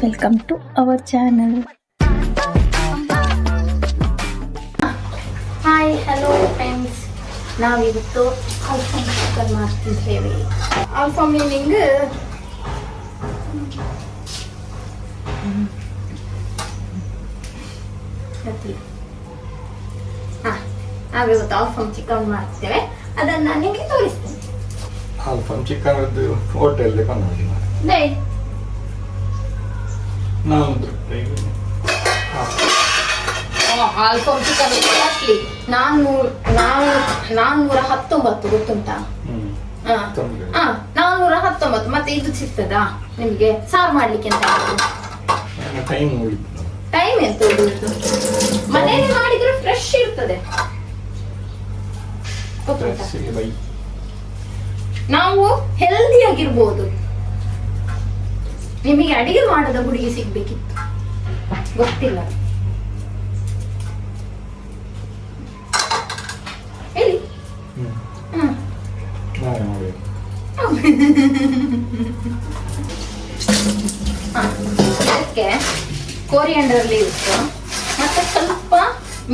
Welcome to our channel. Hi hello friends, ನಾವಿವತ್ತು ಆಲ್ಫಾಮ್ chicken ಮಾಡ್ತಿದ್ದೇವೆ. ಆಲ್ಫಾಮ್ ಮೀನಿಂಗ್ ನಾವಿವತ್ತು ಆಲ್ಫಾಮ್ ಚಿಕನ್ ಮಾಡ್ತೇವೆ. ಅದನ್ನು ನಾನು ನಿಮಗೆ ತೋರಿಸ್ತೇನೆ. ಆಲ್ಫಾಮ್ ಚಿಕನ್ ಹೋಟೆಲ್ ಕೊಂಡೋಗಿ ಡೈ 400 ರೂಪಾಯಿ. ಆಲ್ಫಾಮ್ ಚಿಕನ್ ಕಾಸ್ಟ್ಲಿ 419 ಗೊತ್ತುಂಟಾ? 419. ಮತ್ತೆ ಇದು ಸಿಗ್ತದಾ ನಿಮ್ಗೆ ಸಾರು ಮಾಡ್ಲಿಕ್ಕೆ? ಅಂತ ಟೈಮ್ ಎಂತ ಉಳಿಯುದು? ಮನೆಯಲ್ಲಿ ಮಾಡಿದ್ರೆ ಫ್ರೆಶ್ ಇರ್ತದೆ. ನಾವು ಹೆಲ್ದಿ ಆಗಿರ್ಬೋದು. ನಿಮಗೆ ಅಡಿಗೆ ಮಾಡದ ಹುಡುಗಿ ಸಿಗ್ಬೇಕಿತ್ತು, ಗೊತ್ತಿಲ್ಲ ಹೇಳಿ. ಅದಕ್ಕೆ ಕೋರಿಯಾಂಡರ್ ಲೀವ್ಸ್ ಮತ್ತೆ ಸ್ವಲ್ಪ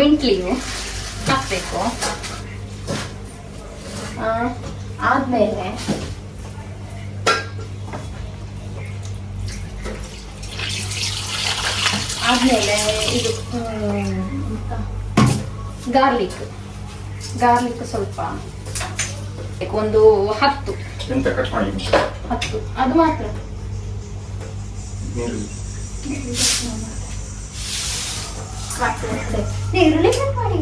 ಮಿಂಟ್ ಲೀವ್ ಹಾಕ್ಬೇಕು. ಆದ್ಮೇಲೆ ಇದು ಗಾರ್ಲಿಕ್ ಸ್ವಲ್ಪ ಒಂದು 10 ಅದು ಮಾತ್ರ. ಈರುಳ್ಳಿ ಕಟ್ ಮಾಡಿ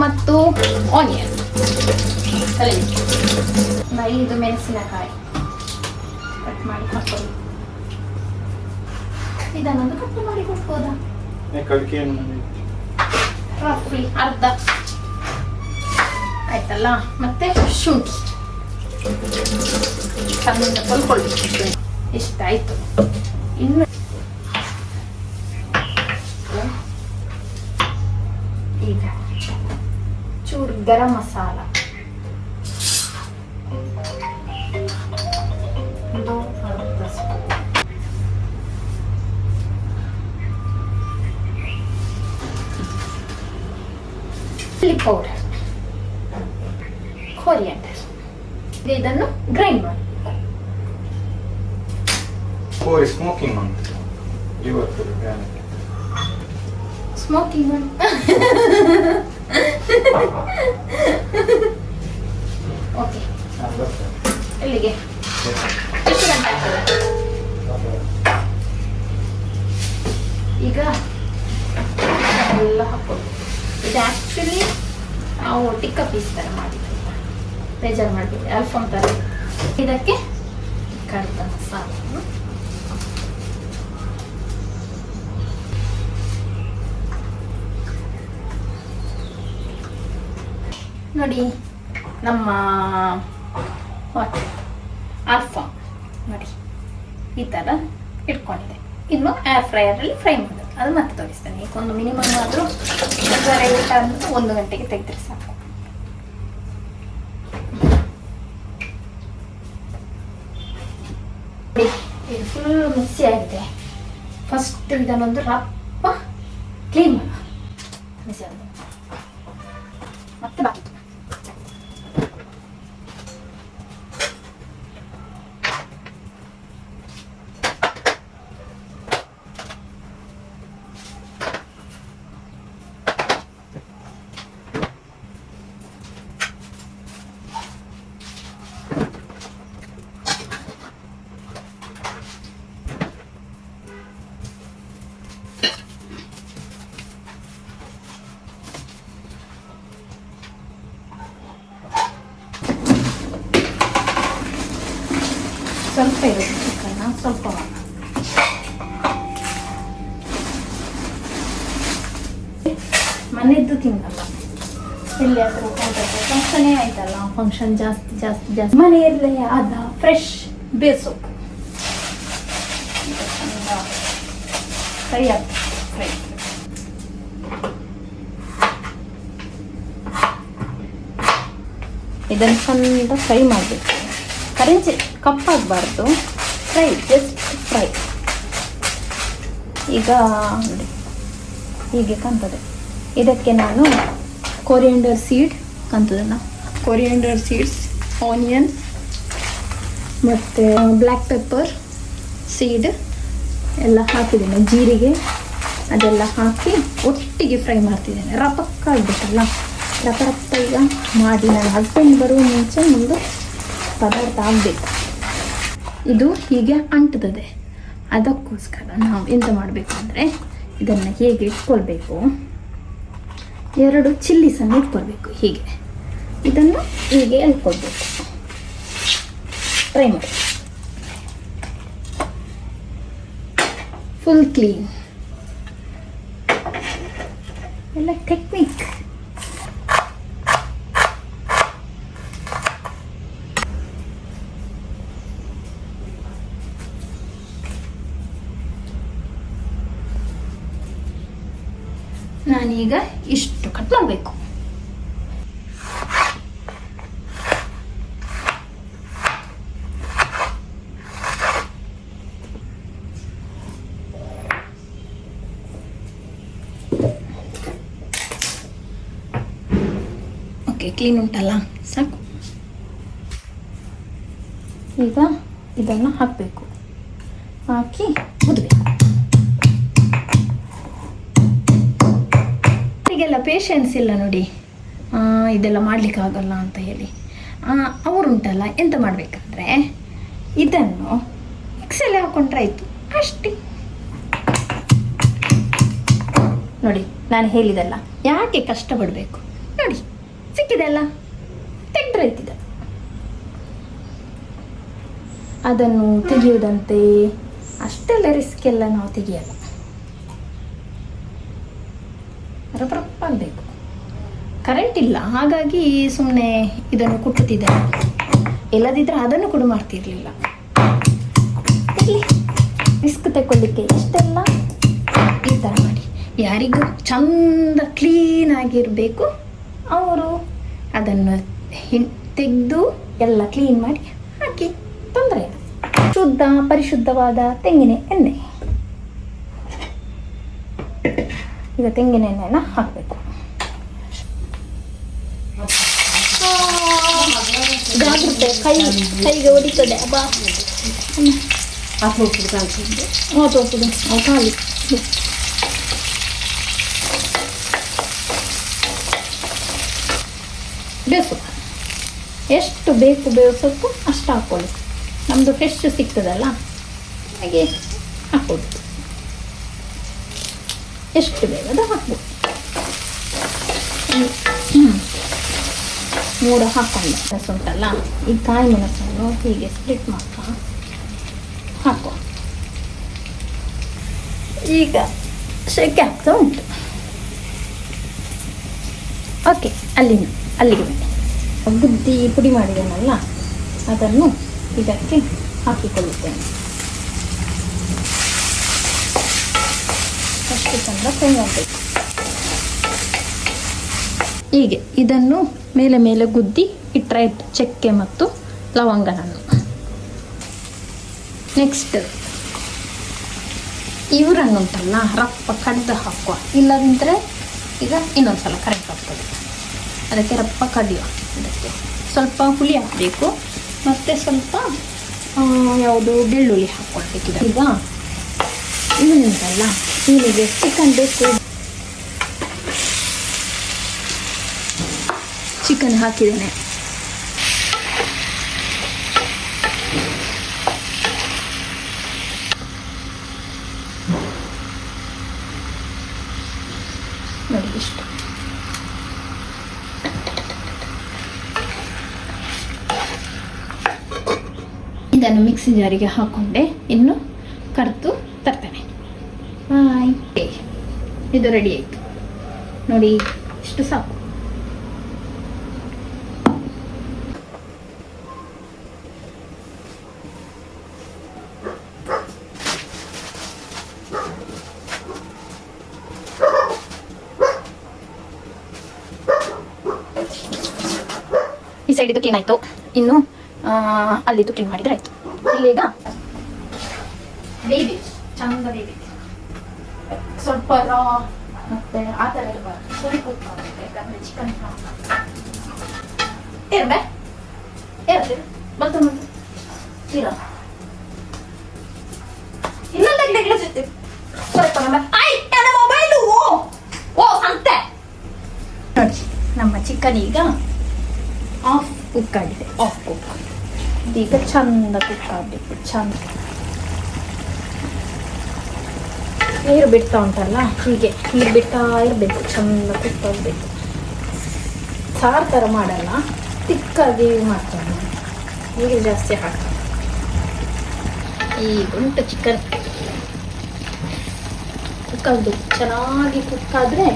ಮತ್ತು ಆನಿಯನ್, ಇದು ಮೆಣಸಿನಕಾಯಿ ಕಟ್ ಮಾಡಿ ಹಾಕೊಳ್ಳಿ. ಇದನ್ನೊಂದು ಕಟ್ ಮಾಡಿ ಕೊಡ್ಬೋದಾ? ರಫ್ಲಿ ಅರ್ಧ ಆಯ್ತಲ್ಲ. ಮತ್ತೆ ಶುಂಠಿ ಸಣ್ಣ ಕೊಲ್ಕೊಳ್ಳಿ. ಇಷ್ಟಾಯ್ತು. ಇನ್ನು ಈಗ ಚೂರು ಗರಂ ಮಸಾಲ, ಒಂದು ಅರ್ಧ ಸ್ಪೂನ್. Chilli powder, coriander. ಇದನ್ನು ಗ್ರೈಂಡ್ ಮಾಡಿ. ಸ್ಮೋಕಿಂಗ್ ಸ್ಮೋಕಿಂಗ್ ಮಾಡಿ. ಓಕೆ, ಎಲ್ಲಿಗೆ ಎಷ್ಟು ಗಂಟೆ ಆಗ್ತದೆ? ಈಗ ಎಲ್ಲ ಹಾಕೋದು. ಇದು ಆ್ಯಕ್ಚುಲಿ ನಾವು ಟಿಕ್ಕ ಪೀಸ್ ಥರ ಮಾಡಿದ್ವಿ, ಬೇಜಾರು ಮಾಡಿದ್ವಿ, ಆಲ್ಫಾಮ್ ಥರ. ಇದಕ್ಕೆ ಕರ್ದ ಮಸಾಲ, ನೋಡಿ ನಮ್ಮ ಆಲ್ಫಾಮ್ ನೋಡಿ ಈ ಥರ ಇಟ್ಕೊಂಡಿದೆ. ಇನ್ನು ಏರ್ ಫ್ರೈಯರಲ್ಲಿ ಫ್ರೈ ಮಾಡೋದು, ಅದು ಮತ್ತೆ ತೋರಿಸ್ತೇನೆ. ಈಗ ಒಂದು ಮಿನಿಮಮ್ ಆದರೂ 1 ಗಂಟೆಗೆ ತೆಗೆದ್ರೆ ಸಾಕು. ಇದು ಫುಲ್ ಮಿಕ್ಸಿ ಆಗಿದೆ. ಫಸ್ಟ್ ಇದನ್ನೊಂದು ರಪ್ಪ ಕ್ಲೀನ್ ಮಾಡೋಣ. ಮಿಕ್ಸಿ ಆಗಿದೆ ಮತ್ತೆ ಬಾಕಿ ಸ್ವಲ್ಪ ಇರುತ್ತೆ ಚಿಕನ್ನ, ಸ್ವಲ್ಪ ಮನೆದ್ದು ತಿನ್ನಲ್ಲ. ಎಲ್ಲಿ ಹತ್ರ ಫಂಕ್ಷನೇ ಆಯ್ತಲ್ಲ, ಫಂಕ್ಷನ್ ಜಾಸ್ತಿ ಮನೆಯಲ್ಲೇ ಆದ ಫ್ರೆಶ್ ಬೇಸೊಪ್ಪು ಫ್ರೈ ಆಗ್ತದೆ. ಫ್ರೈ ಇದನ್ನು ಚಂದ ಫ್ರೈ ಮಾಡಬೇಕು. ಕರೆಂಚಿ ಕಪ್ಪಾಗಬಾರ್ದು, ಫ್ರೈ, ಜಸ್ಟ್ ಫ್ರೈ. ಈಗ ನೋಡಿ ಹೀಗೆ ಕಾಣ್ತದೆ. ಇದಕ್ಕೆ ನಾನು ಕೊರಿಯಂಡರ್ ಸೀಡ್ ಕಾಣ್ತದಲ್ಲ, ಕೊರಿಯಂಡರ್ ಸೀಡ್ಸ್, ಆನಿಯನ್ ಮತ್ತು ಬ್ಲ್ಯಾಕ್ ಪೆಪ್ಪರ್ ಸೀಡ್ ಎಲ್ಲ ಹಾಕಿದ್ದೇನೆ, ಜೀರಿಗೆ ಅದೆಲ್ಲ ಹಾಕಿ ಒಟ್ಟಿಗೆ ಫ್ರೈ ಮಾಡ್ತಿದ್ದೇನೆ. ರಪಕ್ಕ ಆಗಬೇಕಲ್ಲ, ರಪ್ಪ ಈಗ ಮಾಡಿ ನನ್ನ ಹಸ್ಬೆಂಡ್ ಬರುವ ಮುಂಚೆ ಒಂದು ಪದಾರ್ಥ ಆಗಬೇಕು. ಇದು ಹೀಗೆ ಅಂಟುತ್ತದೆ. ಅದಕ್ಕೋಸ್ಕರ ನಾವು ಎಂತ ಮಾಡಬೇಕು ಅಂದರೆ ಇದನ್ನು ಹೇಗೆ ಇಟ್ಕೊಳ್ಬೇಕು, 2 ಚಿಲ್ಲೀಸನ್ನು ಇಟ್ಕೊಳ್ಬೇಕು. ಹೀಗೆ ಇದನ್ನು ಹೀಗೆ ಎಳ್ಕೊಳ್ಬೇಕು. ಟ್ರೈ ಮಾಡಿ, ಫುಲ್ ಕ್ಲೀನ್ ಎಲ್ಲ ಟೆಕ್ನಿಕ್. ನಾನೀಗ ಇಷ್ಟು ಕಟ್ ಮಾಡಬೇಕು. ಓಕೆ, ಕ್ಲೀನ್ ಉಂಟಲ್ಲ, ಸಾಕು. ಈಗ ಇದನ್ನು ಹಾಕಬೇಕು, ಹಾಕಿ ಕುದಬೇಕು. ಈಗೆಲ್ಲ ಪೇಷನ್ಸ್ ಇಲ್ಲ ನೋಡಿ, ಇದೆಲ್ಲ ಮಾಡಲಿಕ್ಕಾಗಲ್ಲ ಅಂತ ಹೇಳಿ. ಅವರುಂಟಲ್ಲ ಎಂತ ಮಾಡಬೇಕಂದ್ರೆ ಇದನ್ನು ಮಿಕ್ಸಲ್ಲಿ ಹಾಕೊಂಡ್ರೆ ಆಯಿತು ಅಷ್ಟೇ. ನೋಡಿ ನಾನು ಹೇಳಿದಲ್ಲ, ಯಾಕೆ ಕಷ್ಟಪಡಬೇಕು, ನೋಡಿ ಸಿಕ್ಕಿದೆಲ್ಲ ತೆಗೆದ್ರೆ ಆಯ್ತಿದೆ. ಅದನ್ನು ತೆಗೆಯುವುದಂತೆ ಅಷ್ಟೆಲ್ಲ ರಿಸ್ಕ್ ಎಲ್ಲ ನಾವು ತೆಗೆಯಲ್ಲ, ರಪ್ಪ ಆಗಬೇಕು. ಕರೆಂಟ್ ಇಲ್ಲ, ಹಾಗಾಗಿ ಸುಮ್ಮನೆ ಇದನ್ನು ಕುಟ್ಟುತ್ತಿದ್ದೇನೆ. ಇಲ್ಲದಿದ್ದರೆ ಅದನ್ನು ಕೂಡ ಮಾಡ್ತಿರ್ಲಿಲ್ಲ. ರಿಸ್ಕ್ ತಗೊಳ್ಳಿಕ್ಕೆ ಇಷ್ಟೆಲ್ಲ ಈ ಥರ ಮಾಡಿ. ಯಾರಿಗೂ ಚಂದ ಕ್ಲೀನಾಗಿರಬೇಕು, ಅವರು ಅದನ್ನು ತೆಗೆದು ಎಲ್ಲ ಕ್ಲೀನ್ ಮಾಡಿ ಹಾಕಿ, ತೊಂದರೆ ಇಲ್ಲ. ಶುದ್ಧ ಪರಿಶುದ್ಧವಾದ ತೆಂಗಿನ ಎಣ್ಣೆ. ಈಗ ತೆಂಗಿನ ಎಣ್ಣೆನ ಹಾಕಬೇಕು. ಜಾಗ್ರತೆ, ಕೈಗೆ ಹೊಡಿತದೆ. ಅಬ್ಬಾ ತೋಪುದು ಖಾಲಿ. ಬೇಯಿಸೋದು ಎಷ್ಟು ಬೇಕು, ಬೇಯಿಸೋಕ್ಕೂ ಅಷ್ಟು ಹಾಕ್ಕೊಳ್ಳಿ. ನಮ್ಮದು ಫ್ರೆಶ್ ಸಿಗ್ತದಲ್ಲ, ಹಾಗೆ ಹಾಕ್ಕೊಳ್ಳಿ. ಎಷ್ಟು ಬೇಕದು ಹಾಕ್ಬೋದು. 3 ಹಾಕ್ಕೊಂಡು ಮೆಣಸು ಉಂಟಲ್ಲ, ಈ ಕಾಯಿ ಮೆಣಸನ್ನು ಹೀಗೆ ಸ್ಪ್ಲಿಟ್ ಮಾಡ್ತಾ ಹಾಕೋ. ಈಗ ಶೇಕೆ ಆಗ್ತಾ ಉಂಟು. ಓಕೆ, ಅಲ್ಲಿಗೆ ಗುದ್ದಿ ಪುಡಿ ಮಾಡಿದ್ದೇನಲ್ಲ ಅದನ್ನು ಇದಕ್ಕೆ ಹಾಕಿಕೊಳ್ಳುತ್ತೇನೆ. ಅಷ್ಟು ಚಂದ ಫ್ರೈ ಮಾಡಬೇಕು. ಹೀಗೆ ಇದನ್ನು ಮೇಲೆ ಮೇಲೆ ಗುದ್ದಿ ಇಟ್ಟರೆ ಚಕ್ಕೆ ಮತ್ತು ಲವಂಗನನ್ನು. ನೆಕ್ಸ್ಟ್ ಇವರನ್ನುಂಟಲ್ಲ ರಪ್ಪ ಕಡ್ದು ಹಾಕುವ, ಇಲ್ಲದಿದ್ದರೆ ಈಗ ಇನ್ನೊಂದು ಸಲ ಕರೆಕ್ಟ್ ಆಗ್ತದೆ. ಅದಕ್ಕೆ ರಪ್ಪ ಕಡಿಯುವ. ಇದಕ್ಕೆ ಸ್ವಲ್ಪ ಹುಳಿ ಹಾಕಬೇಕು, ಮತ್ತು ಸ್ವಲ್ಪ ಯಾವುದು ಬೆಳ್ಳುಳ್ಳಿ ಹಾಕ್ಕೊಳ್ಬೇಕಿದೆ. ಈಗ ಇವನುಂಟಲ್ಲ, ಇವನಿಗೆ ಚಿಕನ್ ಬೇಕು. ಚಿಕನ್ ಹಾಕಿದ್ದೇನೆ. ನೋಡಿ ಇಷ್ಟು. ಇದನ್ನು ಮಿಕ್ಸಿ ಜಾರಿಗೆ ಹಾಕೊಂಡೆ, ಇನ್ನು ಕರೆದು ತರ್ತೇನೆ. ಬಾಯ್. ಇದು ರೆಡಿ ಆಯಿತು ನೋಡಿ, ಇಷ್ಟು ಸಾಕು. ಈ ಸೈಡ್ ಇದು ಕ್ಲೀನ್ ಆಯಿತು. ಇನ್ನು ಅಲ್ಲಿದ್ದು ಕ್ಲೀನ್ ಮಾಡಿದರೆ ಆಯಿತು. ಇಲ್ಲೀಗ ಬೇಯ್ದು ಚಂದ ಬೇಯ್ದು ಸ್ವಲ್ಪ ರಾ ಮತ್ತು ಆ ಥರ ಇರಬಾರ್ದು. ಸ್ವಲ್ಪ ಉಪ್ಪು ಆಗುತ್ತೆ ಯಾಕಂದರೆ ಚಿಕನ್ ಇರ್ಬೇ ಇರ್ತೀರಿ ಬಂತು ನೋಡಿ ಇರ ಇನ್ನೊಂದು ಸ್ವಲ್ಪ ಮೊಬೈಲು ಓ ಅಂತೆ ನೋಡಿ. ನಮ್ಮ ಚಿಕನ್ ಈಗ ಆಫ್ ಕುಕ್ ಆಗಿದೆ. ಆಫ್ ಕುಕ್ ಇದೀಗ ಚಂದ ಕುಕ್ ಆಗಬೇಕು. ಚಂದ ನೀರು ಬಿಡ್ತಾ ಉಂಟಲ್ಲ, ಹೀಗೆ ನೀರು ಬಿಡ್ತಾ ಇರಬೇಕು. ಚಂದ ಕುಕ್ ಆಗಬೇಕು. ಸಾರು ಥರ ಮಾಡಲ್ಲ, ತಿಕ್ಕಾಗಿ ಮಾಡ್ತಾರೆ. ನೀರು ಜಾಸ್ತಿ ಹಾಕ್ತಾರೆ. ಈಗ ಉಂಟು ಚಿಕನ್ ಕುಕ್ ಆಗಬೇಕು. ಚೆನ್ನಾಗಿ ಕುಕ್ ಆದರೆ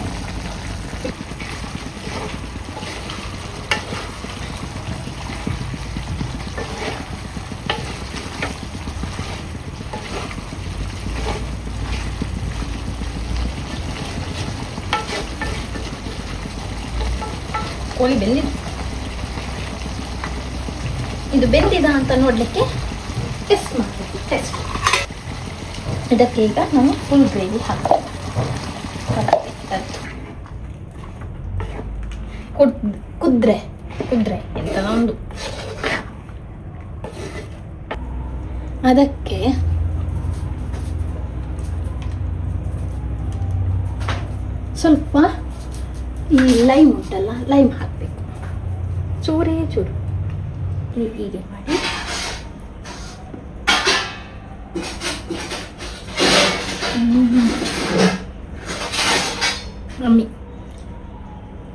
ಕೋಳಿ ಬೆಂದಿದೆ. ಇದು ಬೆಂದಿದ ಅಂತ ನೋಡಲಿಕ್ಕೆ ಟೆಸ್ಟ್ ಮಾಡಬೇಕು. ಟೆಸ್ಟ್ ಇದಕ್ಕೆ ಈಗ ನಾವು ಫುಲ್ ಗ್ರೇವಿ ಹಾಕ್ತೇವೆ. ಕುದ್ರೆ ಎಂತ ಒಂದು ಅದಕ್ಕೆ ಸ್ವಲ್ಪ ಈ ಲೈಮ್ ಉಂಟಲ್ಲ, ಲೈಮ್ ಹಾಕಬೇಕು. ಚೂರೇ ಚೂರು ಹೀಗೆ ಮಾಡಿ ಮಮ್ಮಿ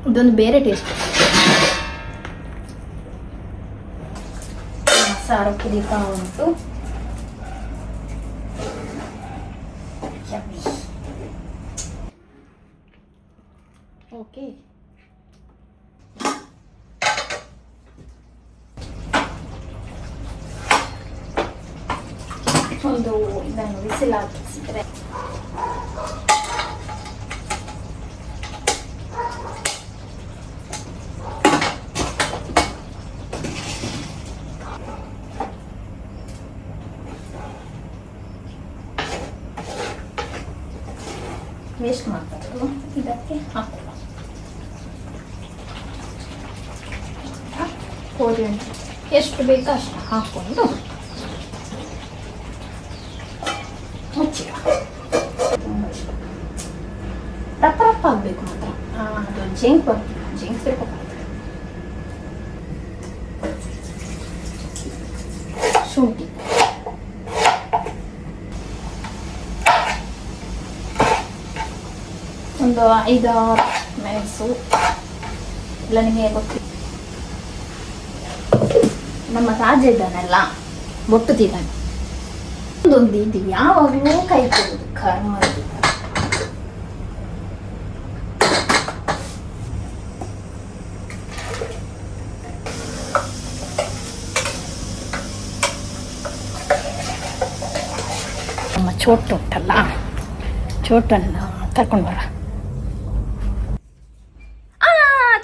ಇದೊಂದು ಬೇರೆ ಟೇಸ್ಟ್. ಸಾರು ಕುದೀತಾ ಉಂಟು. ಓಕೆ, ಒಂದು ಇದನ್ನು ವಿಸಿಲ್ ಹಾಕಿಸಿದ್ರೆ ವೇಸ್ಟ್ ಮಾಡ್ಕೊಂಡು ಇದಕ್ಕೆ ಹಾಕೋಣ. ಕೋರಿಯಂಡರ್ ಎಷ್ಟು ಬೇಕೋ ಅಷ್ಟು ಹಾಕ್ಕೊಂಡು ಮುಚ್ಚಿಡ. ರಪ್ಪ ರಪ್ಪ ಆಗಬೇಕು ಮಾತ್ರ. ಅದು ಜೇಂಕ್ ಶುಂಠಿ, ಒಂದು 5-6 ಮೆಣಸು ಎಲ್ಲ ನಿಮಗೆ ಗೊತ್ತಿದೆ. ನಮ್ಮ ರಾಜ ಇದ್ದಾನಲ್ಲ, ಬೊಟ್ಟುತ್ತಿದ್ದಾನೆ. ಒಂದೊಂದು ಇದು ಯಾವಾಗಲೂ ಕೈ ಕೊಡುವುದು ಕರ್ಮ. ನಮ್ಮ ಚೋಟು ಉಂಟಲ್ಲ, ಚೋಟನ್ನು ಕರ್ಕೊಂಡು ಬರ.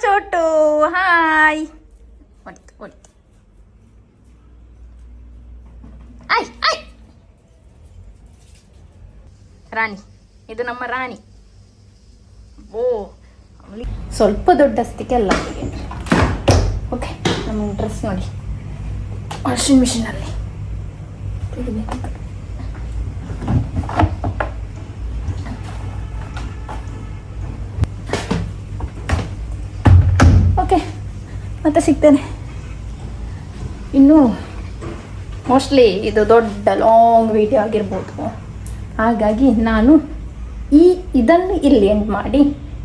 ಚೋಟು ಹಾಯ್ ಹೊಡಿತು. ಆಯ್ ಆಯ್ ರಾಣಿ, ಇದು ನಮ್ಮ ರಾಣಿ. ಓ, ಸ್ವಲ್ಪ ದೊಡ್ಡಸ್ತಿಕೆ ಅಲ್ಲ ಅವರಿಗೆ. ಓಕೆ, ನಮ್ಮ ಡ್ರೆಸ್ ನೋಡಿ ವಾಷಿಂಗ್ ಮಿಷಿನಲ್ಲಿ ತೆಗಿಬೇಕು. ಓಕೆ, ಮತ್ತೆ ಸಿಗ್ತೇನೆ. ಇನ್ನು ಮೋಸ್ಟ್ಲಿ ಇದು ದೊಡ್ಡ ಲಾಂಗ್ ವಿಡಿಯೋ ಆಗಿರ್ಬೋದು. ಹಾಗಾಗಿ ನಾನು ಇದನ್ನು ಇಲ್ಲಿ ಎಂಡ್ ಮಾಡಿ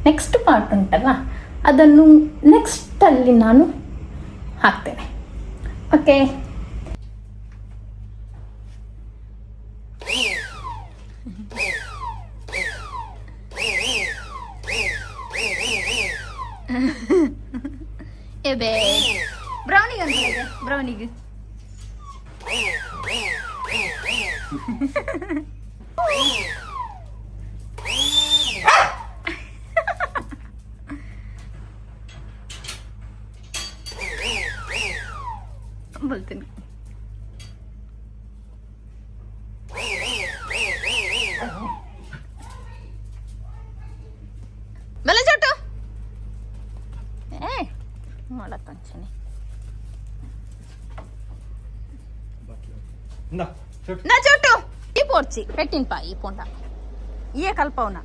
ನೆಕ್ಸ್ಟ್ ಪಾರ್ಟ್ ಉಂಟಲ್ಲ ಅದನ್ನು ನೆಕ್ಸ್ಟಲ್ಲಿ ನಾನು ಹಾಕ್ತೇನೆ. ಓಕೆ, ಬ್ರೌನಿಗೆ ಅಂತ ಬ್ರೌನಿಗೆ बोलತೀನಿ ಬಲ ಚೋಟು ಏ ಮಾಡತ್ತಂಚನೆ ना నా చోటు ఈ పోర్చి పెట్టిన పా ఈ పొండ ఇయే కలపవునా